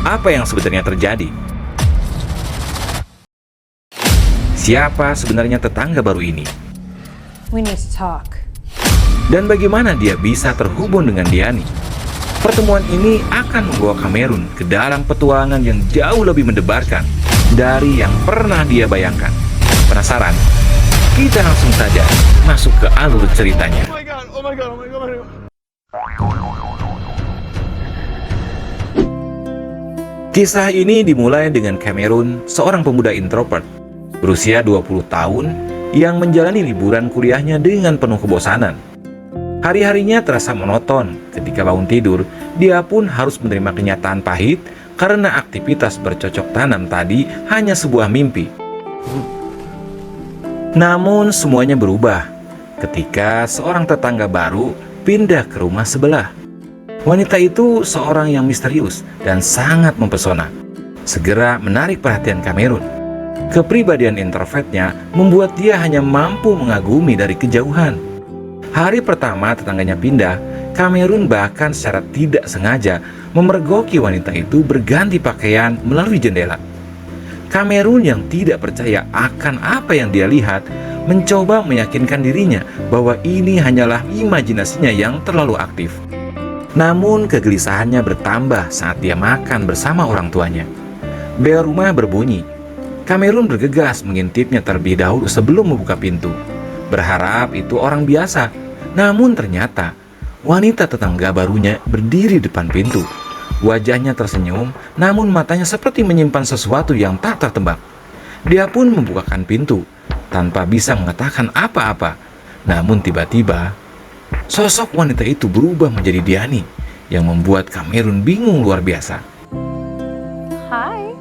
Apa yang sebenarnya terjadi? Siapa sebenarnya tetangga baru ini? We need to talk. Dan bagaimana dia bisa terhubung dengan Diani? Pertemuan ini akan membawa Cameron ke dalam petualangan yang jauh lebih mendebarkan dari yang pernah dia bayangkan. Penasaran? Kita langsung saja masuk ke alur ceritanya. Kisah ini dimulai dengan Cameron, seorang pemuda introvert berusia 20 tahun yang menjalani liburan kuliahnya dengan penuh kebosanan. Hari-harinya terasa monoton. Ketika bangun tidur, dia pun harus menerima kenyataan pahit karena aktivitas bercocok tanam tadi hanya sebuah mimpi. Namun semuanya berubah ketika seorang tetangga baru pindah ke rumah sebelah. Wanita itu seorang yang misterius dan sangat mempesona, segera menarik perhatian Cameron. Kepribadian introvertnya membuat dia hanya mampu mengagumi dari kejauhan. Hari pertama tetangganya pindah, Cameron bahkan secara tidak sengaja memergoki wanita itu berganti pakaian melalui jendela. Cameron yang tidak percaya akan apa yang dia lihat, mencoba meyakinkan dirinya bahwa ini hanyalah imajinasinya yang terlalu aktif. Namun kegelisahannya bertambah saat dia makan bersama orang tuanya. Bel rumah berbunyi. Cameron bergegas mengintipnya terlebih dahulu sebelum membuka pintu, berharap itu orang biasa. Namun ternyata wanita tetangga barunya berdiri depan pintu. Wajahnya tersenyum, namun matanya seperti menyimpan sesuatu yang tak tertebak. Dia pun membukakan pintu tanpa bisa mengatakan apa-apa. Namun tiba-tiba sosok wanita itu berubah menjadi Diani yang membuat Cameron bingung luar biasa. Hi.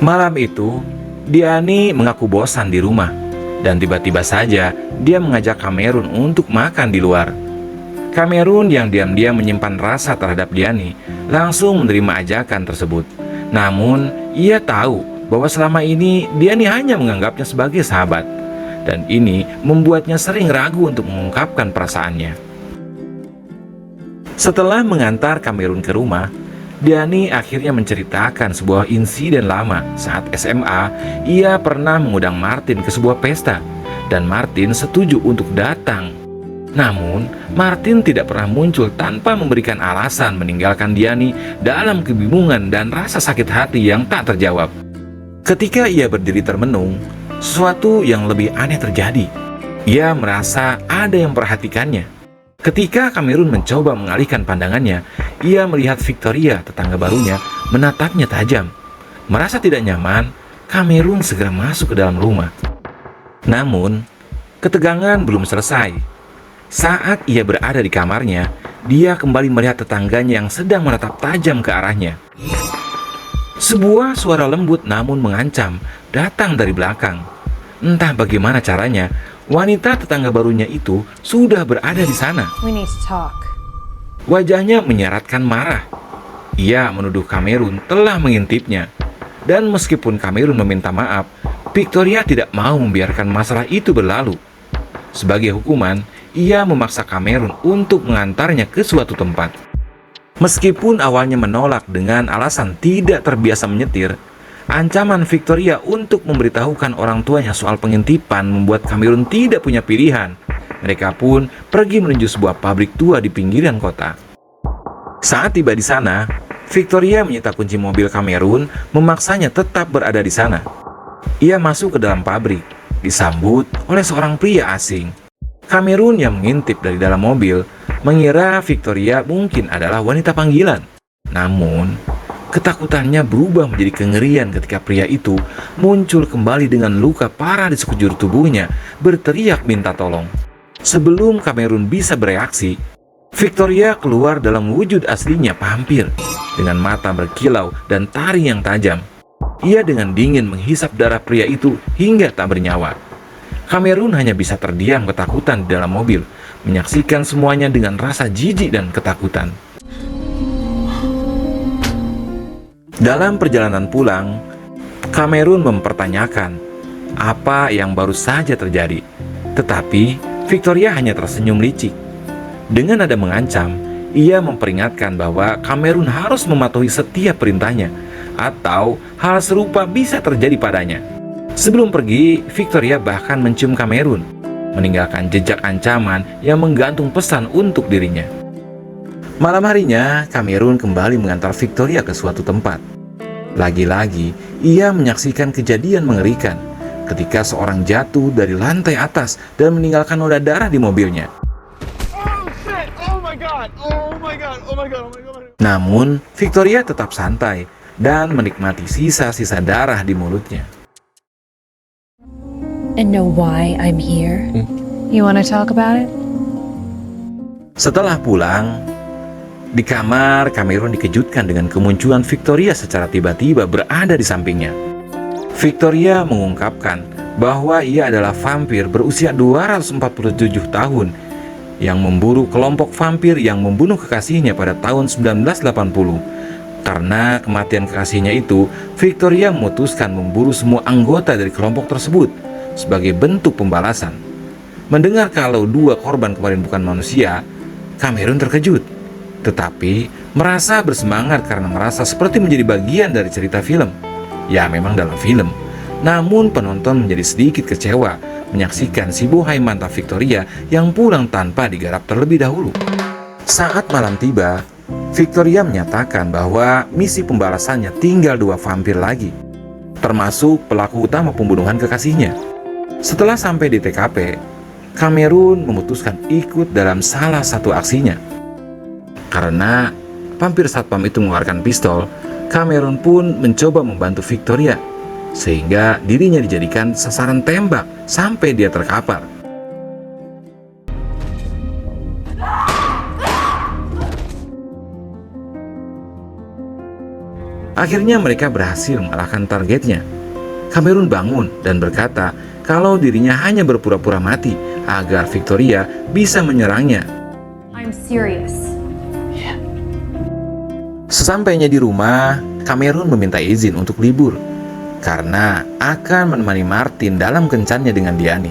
Malam itu, Diani mengaku bosan di rumah dan tiba-tiba saja dia mengajak Cameron untuk makan di luar. Cameron yang diam-diam menyimpan rasa terhadap Diani langsung menerima ajakan tersebut. Namun, ia tahu bahwa selama ini Diani hanya menganggapnya sebagai sahabat, dan ini membuatnya sering ragu untuk mengungkapkan perasaannya. Setelah mengantar Cameron ke rumah, Diani akhirnya menceritakan sebuah insiden lama. Saat SMA, ia pernah mengundang Martin ke sebuah pesta, dan Martin setuju untuk datang. Namun, Martin tidak pernah muncul tanpa memberikan alasan meninggalkan Diani dalam kebingungan dan rasa sakit hati yang tak terjawab. Ketika ia berdiri termenung, sesuatu yang lebih aneh terjadi. Ia merasa ada yang memperhatikannya. Ketika Cameron mencoba mengalihkan pandangannya, ia melihat Victoria, tetangga barunya, menatapnya tajam. Merasa tidak nyaman, Cameron segera masuk ke dalam rumah. Namun, ketegangan belum selesai. Saat ia berada di kamarnya, dia kembali melihat tetangganya yang sedang menatap tajam ke arahnya. Sebuah suara lembut namun mengancam datang dari belakang. Entah bagaimana caranya, wanita tetangga barunya itu sudah berada di sana. We need to talk. Wajahnya menyeratkan marah. Ia menuduh Cameron telah mengintipnya. Dan meskipun Cameron meminta maaf, Victoria tidak mau membiarkan masalah itu berlalu. Sebagai hukuman, ia memaksa Cameron untuk mengantarnya ke suatu tempat. Meskipun awalnya menolak dengan alasan tidak terbiasa menyetir, ancaman Victoria untuk memberitahukan orang tuanya soal pengintipan membuat Cameron tidak punya pilihan. Mereka pun pergi menuju sebuah pabrik tua di pinggiran kota. Saat tiba di sana, Victoria menyita kunci mobil Cameron, memaksanya tetap berada di sana. Ia masuk ke dalam pabrik, disambut oleh seorang pria asing. Cameron yang mengintip dari dalam mobil mengira Victoria mungkin adalah wanita panggilan. Namun, ketakutannya berubah menjadi kengerian ketika pria itu muncul kembali dengan luka parah di sekujur tubuhnya, berteriak minta tolong. Sebelum Cameron bisa bereaksi, Victoria keluar dalam wujud aslinya vampir, dengan mata berkilau dan taring yang tajam. Ia dengan dingin menghisap darah pria itu hingga tak bernyawa. Cameron hanya bisa terdiam ketakutan di dalam mobil, menyaksikan semuanya dengan rasa jijik dan ketakutan. Dalam perjalanan pulang, Cameron mempertanyakan apa yang baru saja terjadi. Tetapi Victoria hanya tersenyum licik. Dengan nada mengancam, ia memperingatkan bahwa Kamerun harus mematuhi setiap perintahnya, atau hal serupa bisa terjadi padanya. Sebelum pergi, Victoria bahkan mencium Kamerun, meninggalkan jejak ancaman yang menggantung pesan untuk dirinya. Malam harinya, Kamerun kembali mengantar Victoria ke suatu tempat. Lagi-lagi, ia menyaksikan kejadian mengerikan ketika seorang jatuh dari lantai atas dan meninggalkan noda darah di mobilnya. Namun, Victoria tetap santai dan menikmati sisa-sisa darah di mulutnya. And know why I'm here? You want to talk about it? Setelah pulang, di kamar, Kamerun dikejutkan dengan kemunculan Victoria secara tiba-tiba berada di sampingnya. Victoria mengungkapkan bahwa ia adalah vampir berusia 247 tahun yang memburu kelompok vampir yang membunuh kekasihnya pada tahun 1980. Karena kematian kekasihnya itu, Victoria memutuskan memburu semua anggota dari kelompok tersebut sebagai bentuk pembalasan. Mendengar kalau dua korban kemarin bukan manusia, Kamerun terkejut, tetapi merasa bersemangat karena merasa seperti menjadi bagian dari cerita film. Ya, memang dalam film. Namun penonton menjadi sedikit kecewa menyaksikan si bohai mantap Victoria yang pulang tanpa digarap terlebih dahulu. Saat malam tiba, Victoria menyatakan bahwa misi pembalasannya tinggal 2 vampir lagi, termasuk pelaku utama pembunuhan kekasihnya. Setelah sampai di TKP, Kamerun memutuskan ikut dalam salah satu aksinya. Karena vampir satpam itu mengeluarkan pistol, Kamerun pun mencoba membantu Victoria, sehingga dirinya dijadikan sasaran tembak sampai dia terkapar. Akhirnya mereka berhasil mengalahkan targetnya. Kamerun bangun dan berkata kalau dirinya hanya berpura-pura mati agar Victoria bisa menyerangnya. I'm serious. Sesampainya di rumah, Kamerun meminta izin untuk libur karena akan menemani Martin dalam kencannya dengan Diani.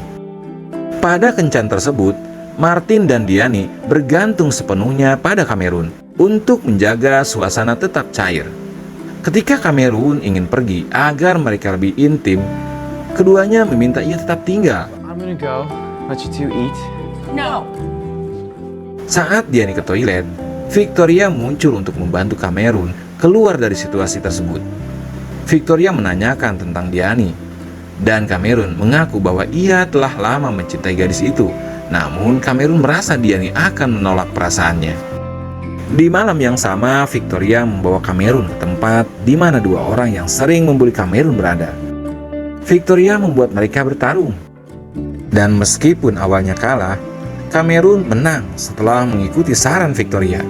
Pada kencan tersebut, Martin dan Diani bergantung sepenuhnya pada Kamerun untuk menjaga suasana tetap cair. Ketika Kamerun ingin pergi agar mereka lebih intim, keduanya meminta ia tetap tinggal. I'm gonna go. Let you two eat. No. Saat Diani ke toilet, Victoria muncul untuk membantu Kamerun keluar dari situasi tersebut. Victoria menanyakan tentang Diani, dan Kamerun mengaku bahwa ia telah lama mencintai gadis itu. Namun Kamerun merasa Diani akan menolak perasaannya. Di malam yang sama, Victoria membawa Kamerun ke tempat di mana 2 orang yang sering membuli Kamerun berada. Victoria membuat mereka bertarung, dan meskipun awalnya kalah, Kamerun menang setelah mengikuti saran Victoria.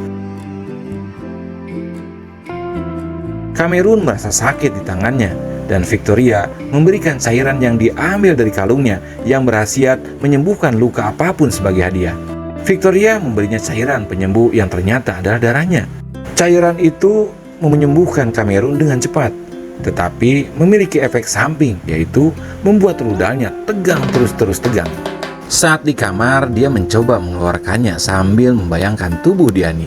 Kamerun merasa sakit di tangannya, dan Victoria memberikan cairan yang diambil dari kalungnya yang berkhasiat menyembuhkan luka apapun sebagai hadiah. Victoria memberinya cairan penyembuh yang ternyata adalah darahnya. Cairan itu menyembuhkan Kamerun dengan cepat, tetapi memiliki efek samping, yaitu membuat rudalnya tegang terus tegang. Saat di kamar, dia mencoba mengeluarkannya sambil membayangkan tubuh Diani.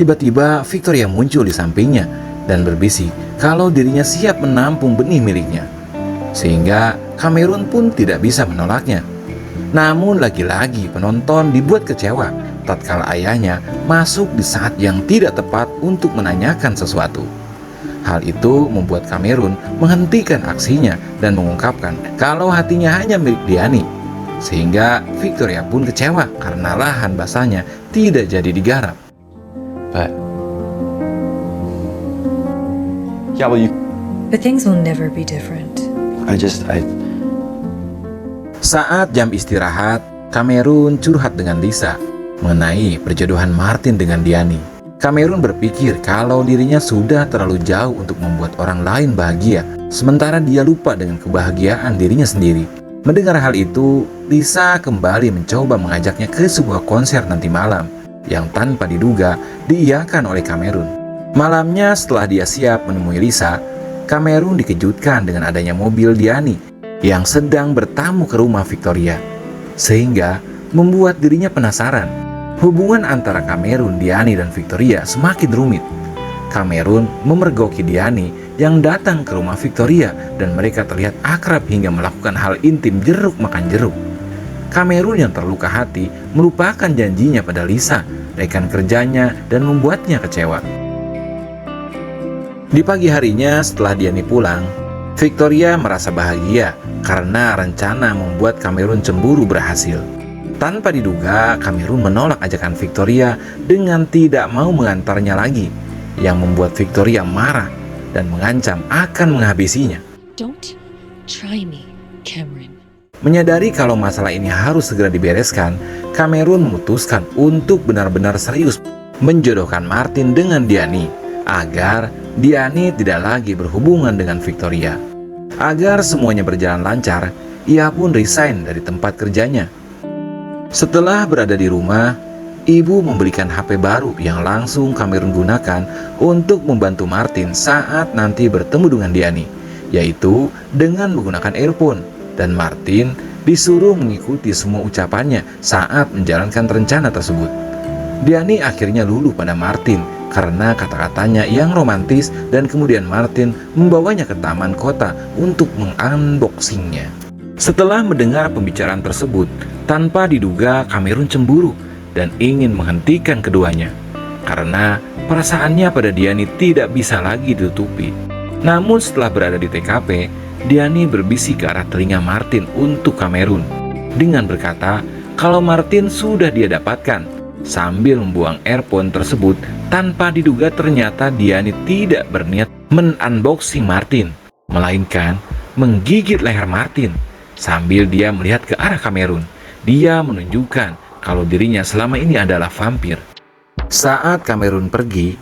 Tiba-tiba Victoria muncul di sampingnya dan berbisik kalau dirinya siap menampung benih miliknya, sehingga Kamerun pun tidak bisa menolaknya. Namun lagi-lagi penonton dibuat kecewa tatkala ayahnya masuk di saat yang tidak tepat untuk menanyakan sesuatu. Hal itu membuat Kamerun menghentikan aksinya dan mengungkapkan kalau hatinya hanya milik Diani, sehingga Victoria pun kecewa karena lahan basahnya tidak jadi digarap. But yeah, well, But things will never be different. I Saat jam istirahat, Kamerun curhat dengan Lisa mengenai perjodohan Martin dengan Diani. Kamerun berpikir kalau dirinya sudah terlalu jauh untuk membuat orang lain bahagia, sementara dia lupa dengan kebahagiaan dirinya sendiri. Mendengar hal itu, Lisa kembali mencoba mengajaknya ke sebuah konser nanti malam yang tanpa diduga diiyakan oleh Kamerun. Malamnya setelah dia siap menemui Lisa, Kamerun dikejutkan dengan adanya mobil Diani yang sedang bertamu ke rumah Victoria, sehingga membuat dirinya penasaran. Hubungan antara Kamerun, Diani, dan Victoria semakin rumit. Kamerun memergoki Diani yang datang ke rumah Victoria dan mereka terlihat akrab hingga melakukan hal intim jeruk makan jeruk. Kamerun yang terluka hati melupakan janjinya pada Lisa, rekan kerjanya, dan membuatnya kecewa. Di pagi harinya setelah Diani pulang, Victoria merasa bahagia karena rencana membuat Kamerun cemburu berhasil. Tanpa diduga, Kamerun menolak ajakan Victoria dengan tidak mau mengantarnya lagi, yang membuat Victoria marah dan mengancam akan menghabisinya. Don't try me, Cameron. Menyadari kalau masalah ini harus segera dibereskan, Kamerun memutuskan untuk benar-benar serius menjodohkan Martin dengan Diani, agar Diani tidak lagi berhubungan dengan Victoria. Agar semuanya berjalan lancar, ia pun resign dari tempat kerjanya. Setelah berada di rumah, ibu membelikan HP baru yang langsung Kamerun gunakan untuk membantu Martin saat nanti bertemu dengan Diani, yaitu dengan menggunakan earphone, dan Martin disuruh mengikuti semua ucapannya saat menjalankan rencana tersebut. Diani akhirnya luluh pada Martin karena kata-katanya yang romantis, dan kemudian Martin membawanya ke taman kota untuk mengunboxingnya. Setelah mendengar pembicaraan tersebut, tanpa diduga Kamerun cemburu dan ingin menghentikan keduanya karena perasaannya pada Diani tidak bisa lagi ditutupi. Namun setelah berada di TKP, Diani berbisik ke arah telinga Martin untuk Kamerun dengan berkata kalau Martin sudah dia dapatkan, sambil membuang earphone tersebut. Tanpa diduga ternyata Diani tidak berniat men-unboxing Martin, melainkan menggigit leher Martin. Sambil dia melihat ke arah Kamerun, dia menunjukkan kalau dirinya selama ini adalah vampir. Saat Kamerun pergi,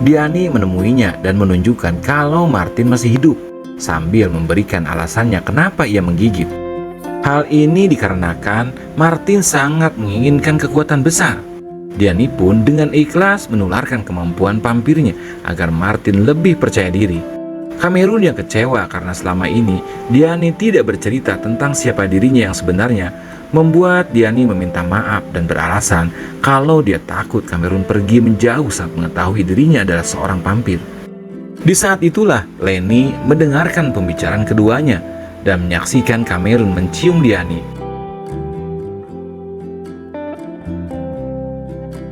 Diani menemuinya dan menunjukkan kalau Martin masih hidup, sambil memberikan alasannya kenapa ia menggigit. Hal ini dikarenakan Martin sangat menginginkan kekuatan besar. Diani pun dengan ikhlas menularkan kemampuan vampirnya agar Martin lebih percaya diri. Kamerun yang kecewa karena selama ini Diani tidak bercerita tentang siapa dirinya yang sebenarnya, membuat Diani meminta maaf dan beralasan kalau dia takut Kamerun pergi menjauh saat mengetahui dirinya adalah seorang vampir. Di saat itulah Lenny mendengarkan pembicaraan keduanya dan menyaksikan Kamerun mencium Diani.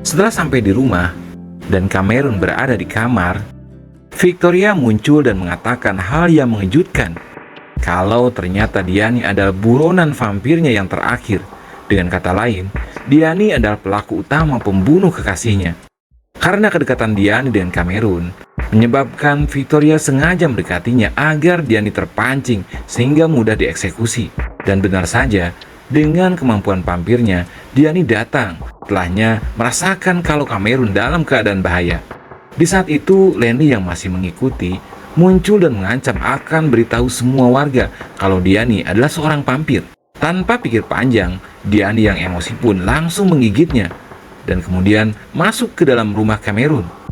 Setelah sampai di rumah dan Kamerun berada di kamar, Victoria muncul dan mengatakan hal yang mengejutkan, kalau ternyata Diani adalah buronan vampirnya yang terakhir. Dengan kata lain, Diani adalah pelaku utama pembunuh kekasihnya. Karena kedekatan Diani dengan Kamerun menyebabkan Victoria sengaja mendekatinya agar Diani terpancing sehingga mudah dieksekusi. Dan benar saja, dengan kemampuan vampirnya, Diani datang setelahnya merasakan kalau Kamerun dalam keadaan bahaya. Di saat itu, Lenny yang masih mengikuti muncul dan mengancam akan beritahu semua warga kalau Diani adalah seorang vampir. Tanpa pikir panjang, Diani yang emosi pun langsung menggigitnya dan kemudian masuk ke dalam rumah Kamerun.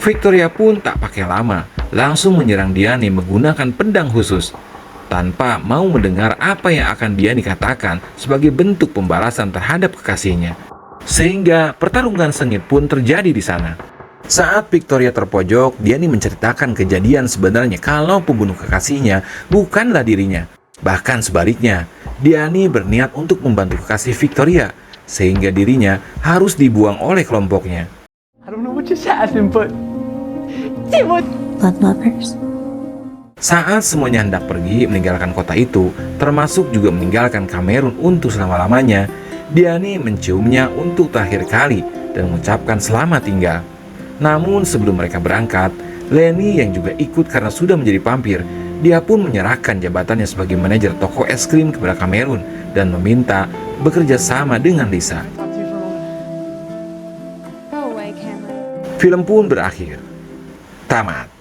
Victoria pun tak pakai lama, langsung menyerang Diani menggunakan pedang khusus, tanpa mau mendengar apa yang akan Diani katakan sebagai bentuk pembalasan terhadap kekasihnya. Sehingga pertarungan sengit pun terjadi di sana. Saat Victoria terpojok, Diani menceritakan kejadian sebenarnya kalau pembunuh kekasihnya bukanlah dirinya. Bahkan sebaliknya, Diani berniat untuk membantu kekasih Victoria, sehingga dirinya harus dibuang oleh kelompoknya. I don't know what just happened, but Blood lovers. Saat semuanya hendak pergi meninggalkan kota itu, termasuk juga meninggalkan Kamerun untuk selama-lamanya, Diani menciumnya untuk terakhir kali dan mengucapkan selamat tinggal. Namun sebelum mereka berangkat, Lenny yang juga ikut karena sudah menjadi vampir, dia pun menyerahkan jabatannya sebagai manajer toko es krim kepada Kamerun dan meminta bekerja sama dengan Lisa. Film pun berakhir. Tamat.